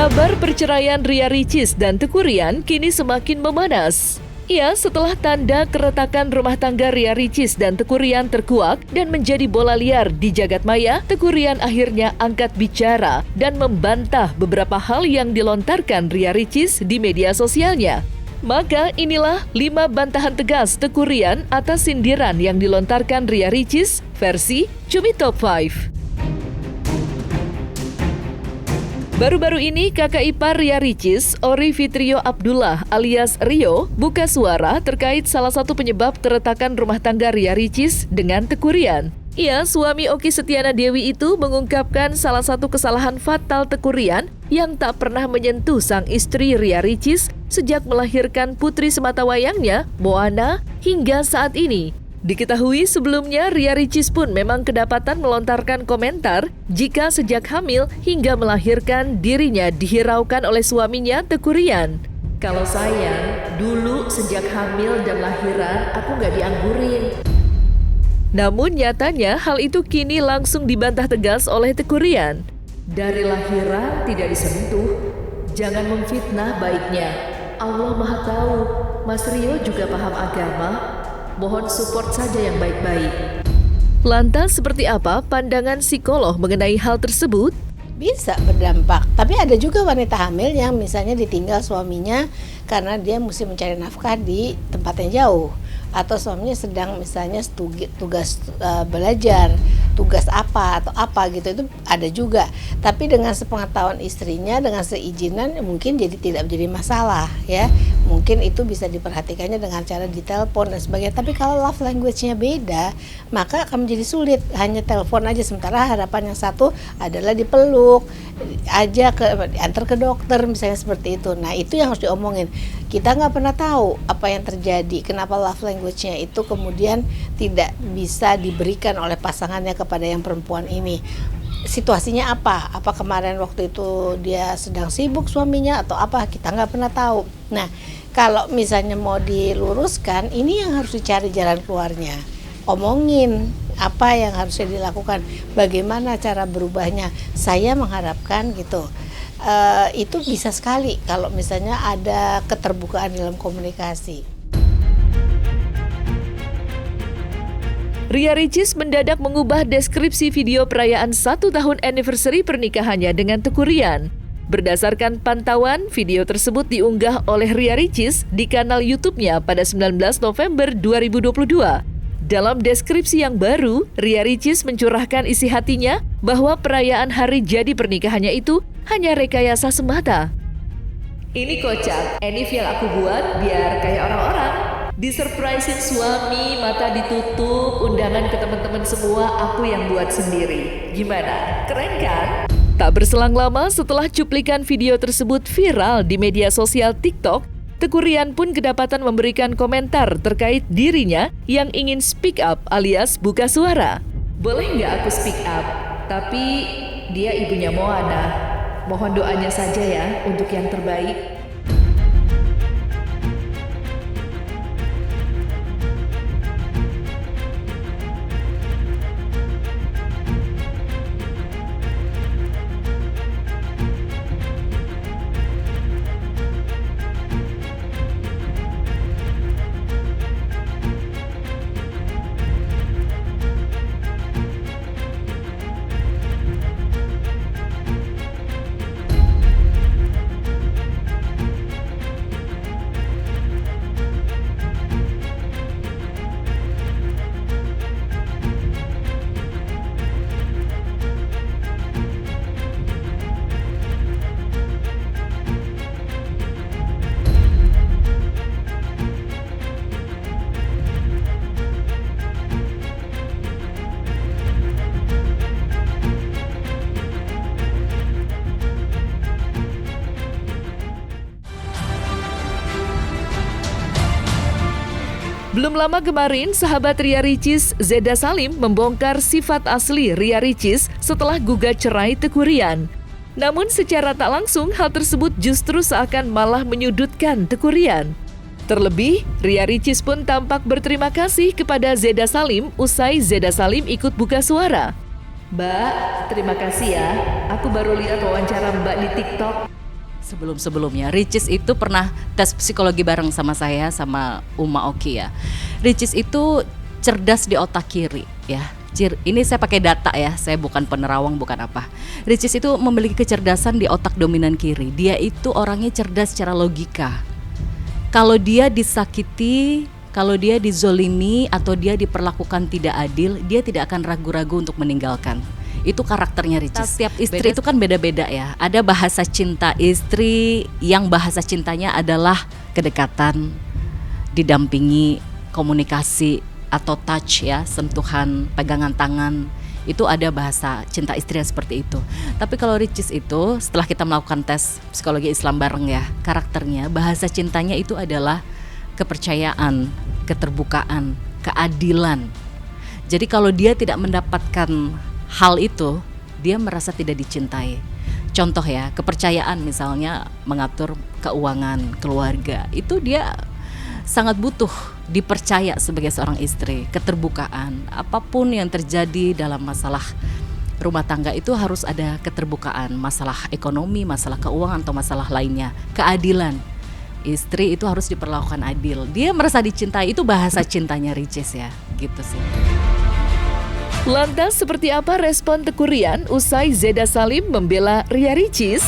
Kabar perceraian Ria Ricis dan Teuku Ryan kini semakin memanas. Ya, setelah tanda keretakan rumah tangga Ria Ricis dan Teuku Ryan terkuak dan menjadi bola liar di jagat maya, Teuku Ryan akhirnya angkat bicara dan membantah beberapa hal yang dilontarkan Ria Ricis di media sosialnya. Maka inilah 5 bantahan tegas Teuku Ryan atas sindiran yang dilontarkan Ria Ricis versi Cumi Top 5. Baru-baru ini kakak ipar Ria Ricis, Ori Fitrio Abdullah alias Rio, buka suara terkait salah satu penyebab keretakan rumah tangga Ria Ricis dengan Teuku Ryan. Ya, suami Okky Setiana Dewi itu mengungkapkan salah satu kesalahan fatal Teuku Ryan yang tak pernah menyentuh sang istri Ria Ricis sejak melahirkan putri sematawayangnya, Moana, hingga saat ini. Diketahui sebelumnya Ria Ricis pun memang kedapatan melontarkan komentar jika sejak hamil hingga melahirkan dirinya dihiraukan oleh suaminya Teuku Ryan. Kalau sayang, dulu sejak hamil dan lahiran aku nggak dianggurin. Namun nyatanya hal itu kini langsung dibantah tegas oleh Teuku Ryan. Dari lahiran tidak disentuh, jangan memfitnah baiknya. Allah Maha Tahu, Mas Rio juga paham agama. Mohon support saja yang baik-baik. Lantas seperti apa pandangan psikolog mengenai hal tersebut? Bisa berdampak, tapi ada juga wanita hamil yang misalnya ditinggal suaminya karena dia mesti mencari nafkah di tempat yang jauh, atau suaminya sedang misalnya tugas belajar, tugas apa atau apa gitu, itu ada juga. Tapi dengan sepengetahuan istrinya, dengan seizinan, mungkin jadi tidak menjadi masalah ya. Mungkin itu bisa diperhatikannya dengan cara ditelepon dan sebagainya. Tapi kalau love language-nya beda, maka akan menjadi sulit. Hanya telepon aja, sementara harapan yang satu adalah dipeluk, antar ke dokter misalnya seperti itu. Nah, itu yang harus diomongin. Kita nggak pernah tahu apa yang terjadi, kenapa love language-nya itu kemudian tidak bisa diberikan oleh pasangannya kepada yang perempuan ini. Situasinya apa? Apa kemarin waktu itu dia sedang sibuk suaminya atau apa? Kita nggak pernah tahu. Nah, kalau misalnya mau diluruskan, ini yang harus dicari jalan keluarnya. Omongin apa yang harusnya dilakukan, bagaimana cara berubahnya. Saya mengharapkan gitu. Itu bisa sekali kalau misalnya ada keterbukaan dalam komunikasi. Ria Ricis mendadak mengubah deskripsi video perayaan 1 tahun anniversary pernikahannya dengan Teuku Ryan. Berdasarkan pantauan, video tersebut diunggah oleh Ria Ricis di kanal YouTube-nya pada 19 November 2022. Dalam deskripsi yang baru, Ria Ricis mencurahkan isi hatinya bahwa perayaan hari jadi pernikahannya itu hanya rekayasa semata. Ini kocak, Enif yang aku buat biar kayak orang-orang. Disurprisein suami, mata ditutup, undangan ke teman-teman semua aku yang buat sendiri. Gimana? Keren kan? Tak berselang lama setelah cuplikan video tersebut viral di media sosial TikTok, Teuku Ryan pun kedapatan memberikan komentar terkait dirinya yang ingin speak up alias buka suara. Boleh nggak aku speak up? Tapi dia ibunya Moana. Mohon doanya saja ya untuk yang terbaik. Belum lama kemarin, sahabat Ria Ricis, Zeda Salim, membongkar sifat asli Ria Ricis setelah gugat cerai Teuku Ryan. Namun secara tak langsung, hal tersebut justru seakan malah menyudutkan Teuku Ryan. Terlebih, Ria Ricis pun tampak berterima kasih kepada Zeda Salim usai Zeda Salim ikut buka suara. Mbak, terima kasih ya. Aku baru lihat wawancara Mbak di TikTok. sebelum-sebelumnya. Ricis itu pernah tes psikologi bareng sama saya, sama Uma Oki ya. Ricis itu cerdas di otak kiri ya. Ini saya pakai data ya, saya bukan penerawang, bukan apa. Ricis itu memiliki kecerdasan di otak dominan kiri. Dia itu orangnya cerdas secara logika. Kalau dia disakiti, kalau dia dizolimi, atau dia diperlakukan tidak adil, dia tidak akan ragu-ragu untuk meninggalkan. Itu karakternya Ricis. Setiap istri itu kan beda-beda ya. Ada bahasa cinta istri yang bahasa cintanya adalah kedekatan, didampingi, komunikasi atau touch ya, sentuhan, pegangan tangan. Itu ada bahasa cinta istri yang seperti itu. Tapi kalau Ricis itu, setelah kita melakukan tes psikologi Islam bareng ya, karakternya, bahasa cintanya itu adalah kepercayaan, keterbukaan, keadilan. Jadi kalau dia tidak mendapatkan hal itu, dia merasa tidak dicintai. Contoh ya, kepercayaan misalnya mengatur keuangan keluarga, itu dia sangat butuh dipercaya sebagai seorang istri. Keterbukaan, apapun yang terjadi dalam masalah rumah tangga itu harus ada keterbukaan. Masalah ekonomi, masalah keuangan, atau masalah lainnya. Keadilan, istri itu harus diperlakukan adil. Dia merasa dicintai, itu bahasa cintanya Ricis ya, gitu sih. Lantas seperti apa respon Teuku Ryan usai Zeda Salim membela Ria Ricis?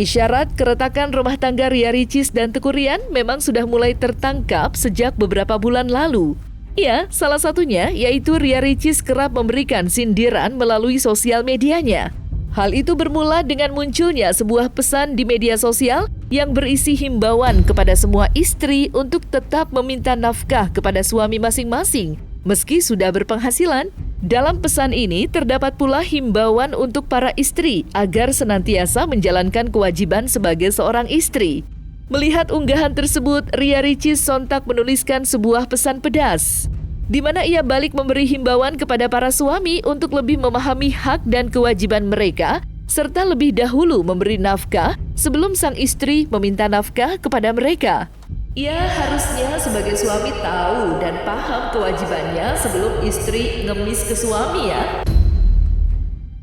Isyarat keretakan rumah tangga Ria Ricis dan Teuku Ryan memang sudah mulai tertangkap sejak beberapa bulan lalu. Ya, salah satunya yaitu Ria Ricis kerap memberikan sindiran melalui sosial medianya. Hal itu bermula dengan munculnya sebuah pesan di media sosial yang berisi himbauan kepada semua istri untuk tetap meminta nafkah kepada suami masing-masing, meski sudah berpenghasilan. Dalam pesan ini terdapat pula himbauan untuk para istri agar senantiasa menjalankan kewajiban sebagai seorang istri. Melihat unggahan tersebut, Ria Ricis sontak menuliskan sebuah pesan pedas, di mana ia balik memberi himbauan kepada para suami untuk lebih memahami hak dan kewajiban mereka, serta lebih dahulu memberi nafkah sebelum sang istri meminta nafkah kepada mereka. Ia harusnya sebagai suami tahu dan paham kewajibannya sebelum istri ngemis ke suami ya.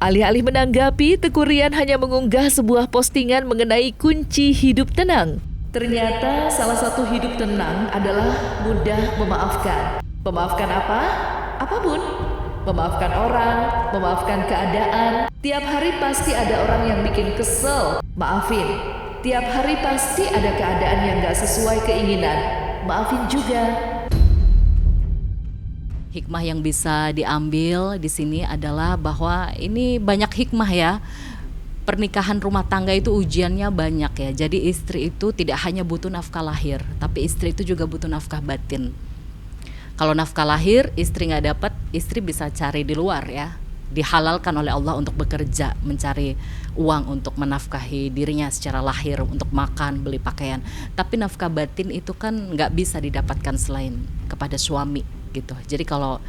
Alih-alih menanggapi, Teuku Ryan hanya mengunggah sebuah postingan mengenai kunci hidup tenang. Ternyata salah satu hidup tenang adalah mudah memaafkan. Memaafkan apa? Apapun. Memaafkan orang, memaafkan keadaan. Tiap hari pasti ada orang yang bikin kesel, maafin. Tiap hari pasti ada keadaan yang gak sesuai keinginan, maafin juga. Hikmah yang bisa diambil di sini adalah bahwa ini banyak hikmah ya. Pernikahan rumah tangga itu ujiannya banyak ya. Jadi istri itu tidak hanya butuh nafkah lahir, tapi istri itu juga butuh nafkah batin. Kalau nafkah lahir istri nggak dapat, istri bisa cari di luar ya. Dihalalkan oleh Allah untuk bekerja, mencari uang untuk menafkahi dirinya secara lahir, untuk makan, beli pakaian. Tapi nafkah batin itu kan nggak bisa didapatkan selain kepada suami gitu. Jadi kalau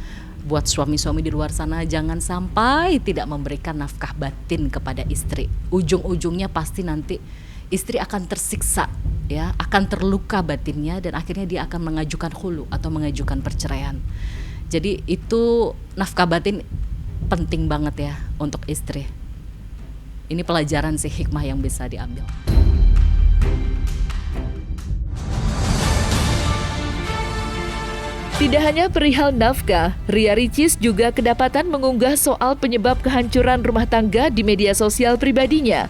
buat suami-suami di luar sana, jangan sampai tidak memberikan nafkah batin kepada istri. Ujung-ujungnya pasti nanti istri akan tersiksa ya, akan terluka batinnya, dan akhirnya dia akan mengajukan khulu atau mengajukan perceraian. Jadi itu nafkah batin penting banget ya untuk istri. Ini pelajaran sih, hikmah yang bisa diambil. Tidak hanya perihal nafkah, Ria Ricis juga kedapatan mengunggah soal penyebab kehancuran rumah tangga di media sosial pribadinya.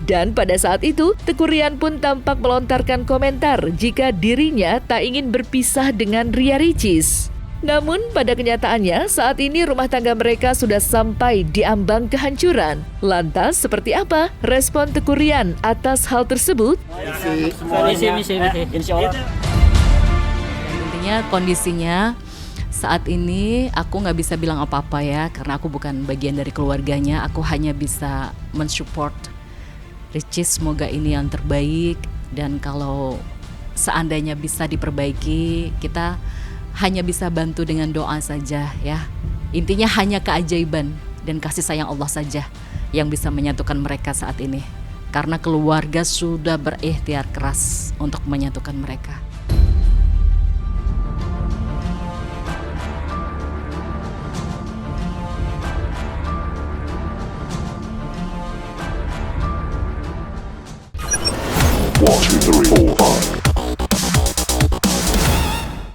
Dan pada saat itu, Teuku Ryan pun tampak melontarkan komentar jika dirinya tak ingin berpisah dengan Ria Ricis. Namun pada kenyataannya saat ini rumah tangga mereka sudah sampai di ambang kehancuran. Lantas seperti apa respon Teuku Ryan atas hal tersebut? Insya Allah. Intinya kondisinya saat ini aku nggak bisa bilang apa-apa ya, karena aku bukan bagian dari keluarganya. Aku hanya bisa mensupport Ricis, semoga ini yang terbaik, dan kalau seandainya bisa diperbaiki, kita hanya bisa bantu dengan doa saja ya. Intinya hanya keajaiban dan kasih sayang Allah saja yang bisa menyatukan mereka saat ini, karena keluarga sudah berikhtiar keras untuk menyatukan mereka. 2, 3, 4.